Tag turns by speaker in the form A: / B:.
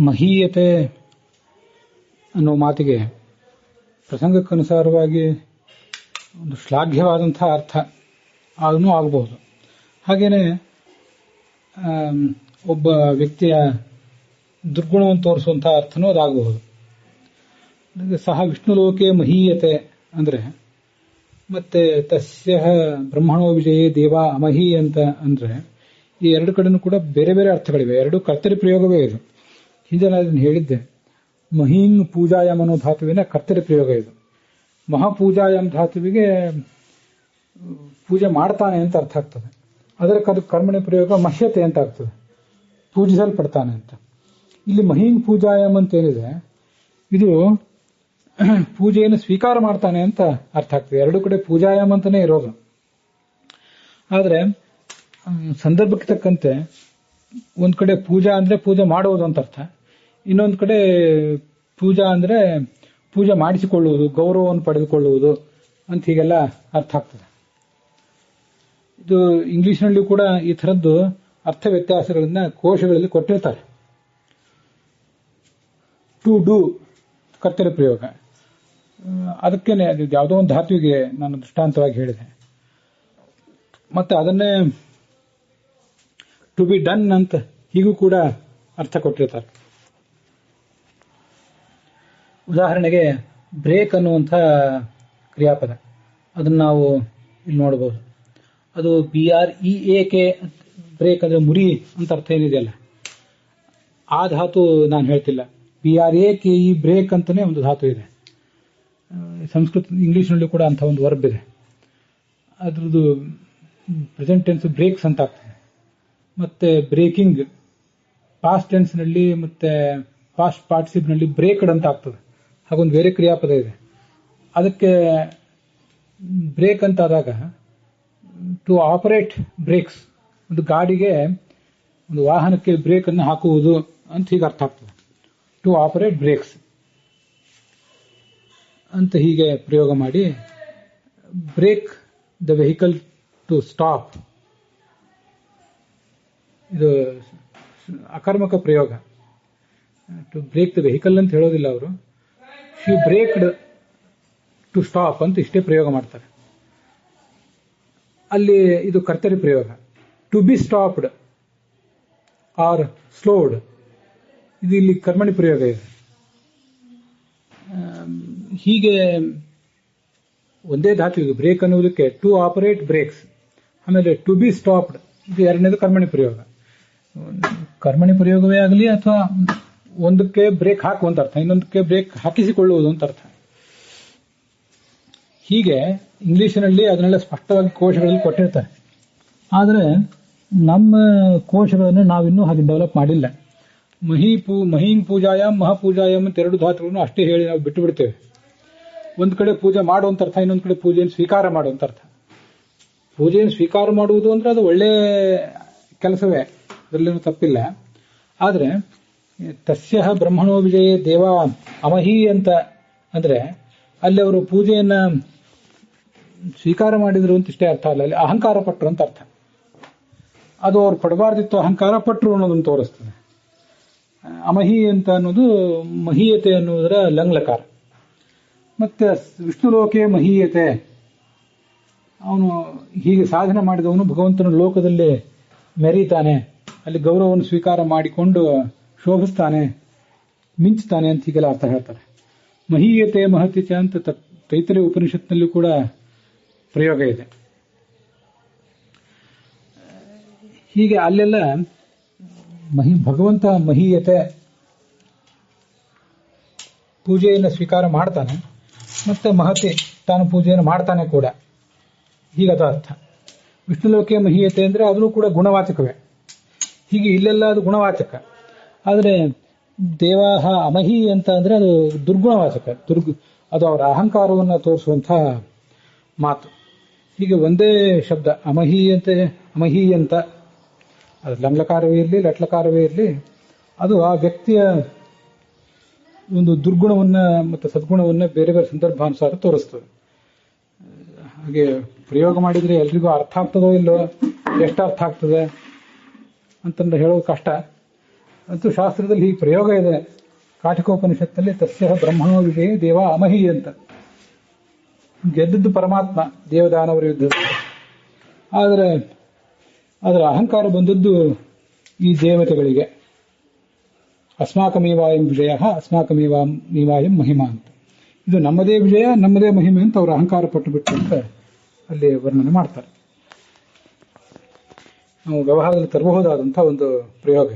A: ಮಹೀಯತೆ ಅನ್ನೋ ಮಾತಿಗೆ ಪ್ರಸಂಗಕ್ಕನುಸಾರವಾಗಿ ಒಂದು ಶ್ಲಾಘ್ಯವಾದಂತಹ ಅರ್ಥ ಅದನ್ನು ಆಗಬಹುದು. ಹಾಗೇನೆ ಒಬ್ಬ ವ್ಯಕ್ತಿಯ ದುರ್ಗುಣವನ್ನು ತೋರಿಸುವಂತಹ ಅರ್ಥನೂ ಅದಾಗಬಹುದು. ಸಹ ವಿಷ್ಣುಲೋಕೆ ಮಹೀಯತೆ ಅಂದ್ರೆ ಮತ್ತೆ ತಸ್ಯ ಬ್ರಹ್ಮಣೋ ವಿಜಯೇ ದೇವ ಅಮಹಿ ಅಂತ ಅಂದ್ರೆ ಈ ಎರಡು ಕಡೆನೂ ಕೂಡ ಬೇರೆ ಬೇರೆ ಅರ್ಥಗಳಿವೆ. ಎರಡು ಕರ್ತರಿ ಪ್ರಯೋಗವೇ ಇದು. ಹಿಂದೆ ನಾನು ಇದನ್ನು ಹೇಳಿದ್ದೆ. ಮಹೀಂಗ್ ಪೂಜಾಯಾಮ್ ಅನ್ನೋ ಧಾತುವಿನ ಕರ್ತರಿ ಪ್ರಯೋಗ ಇದು. ಮಹಾಪೂಜಾಯಾಮ್ ಧಾತುವಿಗೆ ಪೂಜೆ ಮಾಡ್ತಾನೆ ಅಂತ ಅರ್ಥ ಆಗ್ತದೆ. ಅದರ ಕರ್ಮಣಿ ಪ್ರಯೋಗ ಮಹ್ಯತೆ ಅಂತ ಆಗ್ತದೆ, ಪೂಜಿಸಲ್ಪಡ್ತಾನೆ ಅಂತ. ಇಲ್ಲಿ ಮಹೀಂಗ್ ಪೂಜಾಯಾಮ್ ಅಂತ ಏನಿದೆ ಇದು ಪೂಜೆಯನ್ನು ಸ್ವೀಕಾರ ಮಾಡ್ತಾನೆ ಅಂತ ಅರ್ಥ ಆಗ್ತದೆ. ಎರಡು ಕಡೆ ಪೂಜಾಯಾಮ್ ಅಂತಾನೆ ಇರೋದು. ಆದ್ರೆ ಸಂದರ್ಭಕ್ಕೆ ತಕ್ಕಂತೆ ಒಂದ್ ಕಡೆ ಪೂಜಾ ಅಂದ್ರೆ ಪೂಜೆ ಮಾಡುವುದು ಅಂತ ಅರ್ಥ, ಇನ್ನೊಂದು ಕಡೆ ಪೂಜಾ ಅಂದ್ರೆ ಪೂಜೆ ಮಾಡಿಸಿಕೊಳ್ಳುವುದು, ಗೌರವವನ್ನು ಪಡೆದುಕೊಳ್ಳುವುದು ಅಂತ ಹೀಗೆಲ್ಲ ಅರ್ಥ ಆಗ್ತದೆ. ಇದು ಇಂಗ್ಲಿಷ್ನಲ್ಲಿ ಕೂಡ ಈ ಥರದ್ದು ಅರ್ಥ ವ್ಯತ್ಯಾಸಗಳನ್ನ ಕೋಶಗಳಲ್ಲಿ ಕೊಟ್ಟಿರ್ತಾರೆ. ಟು ಡೂ ಕರ್ತರಿ ಪ್ರಯೋಗ, ಅದಕ್ಕೇನೆ ಯಾವುದೋ ಒಂದು ಧಾತುವಿಗೆ ನಾನು ದೃಷ್ಟಾಂತವಾಗಿ ಹೇಳಿದೆ. ಮತ್ತೆ ಅದನ್ನೇ ಟು ಬಿ ಡನ್ ಅಂತ ಹೀಗೂ ಕೂಡ ಅರ್ಥ ಕೊಟ್ಟಿರ್ತಾರೆ. ಉದಾಹರಣೆಗೆ ಬ್ರೇಕ್ ಅನ್ನುವಂಥ ಕ್ರಿಯಾಪದ, ಅದನ್ನು ನಾವು ಇಲ್ಲಿ ನೋಡಬಹುದು. ಅದು BREAK ಬ್ರೇಕ್ ಅಂದ್ರೆ ಮುರಿ ಅಂತ ಅರ್ಥ ಏನಿದೆಯಲ್ಲ, ಆ ಧಾತು ನಾನು ಹೇಳ್ತಿಲ್ಲ. BRAKE ಬ್ರೇಕ್ ಅಂತಾನೆ ಒಂದು ಧಾತು ಇದೆ. ಸಂಸ್ಕೃತ ಇಂಗ್ಲಿಷ್ನಲ್ಲಿ ಕೂಡ ಅಂಥ ಒಂದು ವರ್ಬ್ ಇದೆ. ಅದ್ರದ್ದು ಪ್ರೆಸೆಂಟ್ ಟೆನ್ಸ್ ಬ್ರೇಕ್ಸ್ ಅಂತ ಆಗ್ತದೆ. ಮತ್ತೆ ಬ್ರೇಕಿಂಗ್ ಪಾಸ್ಟ್ ಟೆನ್ಸ್ ನಲ್ಲಿ ಮತ್ತೆ ಪಾಸ್ಟ್ ಪಾರ್ಟಿಸಿಪ್ ನಲ್ಲಿ ಬ್ರೇಕ್ಡ್ ಅಂತ ಆಗ್ತದೆ. ಹಾಗೊಂದು ಬೇರೆ ಕ್ರಿಯಾಪದ ಇದೆ. ಅದಕ್ಕೆ ಬ್ರೇಕ್ ಅಂತ ಆದಾಗ ಟು ಆಪರೇಟ್ ಬ್ರೇಕ್ಸ್, ಒಂದು ಗಾಡಿಗೆ ಒಂದು ವಾಹನಕ್ಕೆ ಬ್ರೇಕ್ ಅನ್ನು ಹಾಕುವುದು ಅಂತ ಹೀಗೆ ಅರ್ಥ ಆಗ್ತದೆ. ಟು ಆಪರೇಟ್ ಬ್ರೇಕ್ಸ್ ಅಂತ ಹೀಗೆ ಪ್ರಯೋಗ ಮಾಡಿ brake the vehicle to stop, ಇದು ಅಕರ್ಮಕ ಪ್ರಯೋಗ. ಟು ಬ್ರೇಕ್ ದ ವೆಹಿಕಲ್ ಅಂತ ಹೇಳೋದಿಲ್ಲ ಅವರು. ಶಿ ಬ್ರೇಕ್ಡ್ ಟು ಸ್ಟಾಪ್ ಅಂತ ಇಷ್ಟೇ ಪ್ರಯೋಗ ಮಾಡ್ತಾರೆ. ಅಲ್ಲಿ ಇದು ಕರ್ತರಿ ಪ್ರಯೋಗ. To be stopped or slowed, ಇದು ಇಲ್ಲಿ ಕರ್ಮಣಿ ಪ್ರಯೋಗ ಇದೆ. ಹೀಗೆ ಒಂದೇ ಧಾತು ಇದು ಬ್ರೇಕ್ ಅನ್ನುವುದಕ್ಕೆ ಟು ಆಪರೇಟ್ ಬ್ರೇಕ್ಸ್, ಆಮೇಲೆ ಟು ಬಿ ಸ್ಟಾಪ್ಡ್ ಇದು ಎರಡನೇದು ಕರ್ಮಣಿ ಪ್ರಯೋಗ. ಕರ್ಮಣಿ ಪ್ರಯೋಗವೇ ಆಗಲಿ ಅಥವಾ ಒಂದಕ್ಕೆ ಬ್ರೇಕ್ ಹಾಕುವಂತ ಅರ್ಥ, ಇನ್ನೊಂದಕ್ಕೆ ಬ್ರೇಕ್ ಹಾಕಿಸಿಕೊಳ್ಳುವುದು ಅಂತ ಅರ್ಥ. ಹೀಗೆ ಇಂಗ್ಲಿಷಿನಲ್ಲಿ ಅದನ್ನೆಲ್ಲ ಸ್ಪಷ್ಟವಾಗಿ ಕೋಶಗಳಲ್ಲಿ ಕೊಟ್ಟಿರ್ತಾರೆ. ಆದರೆ ನಮ್ಮ ಕೋಶಗಳನ್ನು ನಾವಿನ್ನೂ ಹಾಗೆ ಡೆವಲಪ್ ಮಾಡಿಲ್ಲ. ಮಹೀಂ ಪೂಜಾಯಾಮ್ ಮಹಾಪೂಜಾಯಾಮ್ ಅಂತ ಎರಡು ಧಾತುಗಳನ್ನು ಅಷ್ಟೇ ಹೇಳಿ ನಾವು ಬಿಟ್ಟು ಬಿಡ್ತೇವೆ. ಒಂದು ಕಡೆ ಪೂಜೆ ಮಾಡುವಂತ ಅರ್ಥ, ಇನ್ನೊಂದು ಕಡೆ ಪೂಜೆಯನ್ನು ಸ್ವೀಕಾರ ಮಾಡುವಂತ ಅರ್ಥ. ಪೂಜೆಯನ್ನು ಸ್ವೀಕಾರ ಮಾಡುವುದು ಅಂದ್ರೆ ಅದು ಒಳ್ಳೆ ಕೆಲಸವೇ, ಅದರಲ್ಲೇನು ತಪ್ಪಿಲ್ಲ. ಆದರೆ ತಸ್ಯ ಬ್ರಹ್ಮಣೋ ವಿಜಯೇ ದೇವ ಅಮಹಿ ಅಂತ ಅಂದ್ರೆ ಅಲ್ಲಿ ಅವರು ಪೂಜೆಯನ್ನ ಸ್ವೀಕಾರ ಮಾಡಿದ್ರು ಅಂತ ಇಷ್ಟೇ ಅರ್ಥ ಅಲ್ಲ, ಅಲ್ಲಿ ಅಹಂಕಾರ ಪಟ್ಟರು ಅಂತ ಅರ್ಥ. ಅದು ಅವ್ರು ಪಡಬಾರ್ದಿತ್ತು, ಅಹಂಕಾರ ಪಟ್ಟರು ಅನ್ನೋದನ್ನು ತೋರಿಸ್ತದೆ. ಅಮಹಿ ಅಂತ ಅನ್ನೋದು ಮಹೀಯತೆ ಅನ್ನುವುದರ ಲಂಗ್ಲಕಾರ. ಮತ್ತೆ ವಿಷ್ಣುಲೋಕೆ ಮಹೀಯತೆ, ಅವನು ಹೀಗೆ ಸಾಧನೆ ಮಾಡಿದವನು ಭಗವಂತನ ಲೋಕದಲ್ಲಿ ಮೆರೀತಾನೆ, ಅಲ್ಲಿ ಗೌರವವನ್ನು ಸ್ವೀಕಾರ ಮಾಡಿಕೊಂಡು ಶೋಭಿಸ್ತಾನೆ, ಮಿಂಚ್ತಾನೆ ಅಂತ ಹೀಗೆಲ್ಲ ಅರ್ಥ ಹೇಳ್ತಾರೆ. ಮಹೀಯತೆ ಮಹತಿ ಚ ಅಂತ ತೈತರಿಯ ಉಪನಿಷತ್ನಲ್ಲಿ ಕೂಡ ಪ್ರಯೋಗ ಇದೆ. ಹೀಗೆ ಅಲ್ಲೆಲ್ಲ ಭಗವಂತ ಮಹೀಯತೆ ಪೂಜೆಯನ್ನು ಸ್ವೀಕಾರ ಮಾಡ್ತಾನೆ, ಮತ್ತೆ ಮಹತಿ ತಾನು ಪೂಜೆಯನ್ನು ಮಾಡ್ತಾನೆ ಕೂಡ, ಹೀಗದ ಅರ್ಥ. ವಿಷ್ಣುಲೋಕೆ ಮಹೀಯತೆ ಅಂದ್ರೆ ಅದೂ ಕೂಡ ಗುಣವಾಚಕವೇ. ಹೀಗೆ ಇಲ್ಲೆಲ್ಲ ಅದು ಗುಣವಾಚಕ. ಆದರೆ ದೇವಾಹ ಅಮಹಿ ಅಂತ ಅಂದ್ರೆ ಅದು ದುರ್ಗುಣವಾಚಕ, ಅದು ಅವರ ಅಹಂಕಾರವನ್ನು ತೋರಿಸುವಂತಹ ಮಾತು. ಹೀಗೆ ಒಂದೇ ಶಬ್ದ ಅಮಹಿ ಅಂತ ಅದು ಲಂಗ್ಲಕಾರವೇ ಇರಲಿ ಲಟ್ಲಕಾರವೇ ಇರಲಿ, ಅದು ಆ ವ್ಯಕ್ತಿಯ ಒಂದು ದುರ್ಗುಣವನ್ನ ಮತ್ತು ಸದ್ಗುಣವನ್ನ ಬೇರೆ ಬೇರೆ ಸಂದರ್ಭಾನುಸಾರ ತೋರಿಸ್ತದೆ. ಹಾಗೆ ಪ್ರಯೋಗ ಮಾಡಿದ್ರೆ ಎಲ್ರಿಗೂ ಅರ್ಥ ಆಗ್ತದೋ ಇಲ್ಲೋ, ಎಷ್ಟು ಅರ್ಥ ಆಗ್ತದೆ ಅಂತಂದ್ರೆ ಹೇಳೋದು ಕಷ್ಟ. ಅಂತೂ ಶಾಸ್ತ್ರದಲ್ಲಿ ಈ ಪ್ರಯೋಗ ಇದೆ. ಕಾಠಿಕೋಪನಿಷತ್ತಲ್ಲಿ ತಸ್ಯ ಬ್ರಹ್ಮಣೋ ವಿಜಯ ದೇವ ಅಮಹಿ ಅಂತ. ಗೆದ್ದದ್ದು ಪರಮಾತ್ಮ ದೇವದಾನವರ ಯುದ್ಧದಲ್ಲಿ. ಆದರೆ ಅದರ ಅಹಂಕಾರ ಬಂದದ್ದು ಈ ದೇವತೆಗಳಿಗೆ. ಅಸ್ಮಾಕಮೇವಾಯಂ ವಿಜಯ ಅಸ್ಮಾಕಮೇವಾಯಂ ಮಹಿಮಾ ಅಂತ. ಇದು ನಮ್ಮದೇ ವಿಜಯ, ನಮ್ಮದೇ ಮಹಿಮೆ ಅಂತ ಅವರು ಅಹಂಕಾರ ಪಟ್ಟು ಬಿಟ್ಟು ಅಂತ ಅಲ್ಲಿ ವರ್ಣನೆ ಮಾಡ್ತಾರೆ. ನಾವು ವ್ಯವಹಾರದಲ್ಲಿ ತರಬಹುದಾದಂತಹ ಒಂದು ಪ್ರಯೋಗ.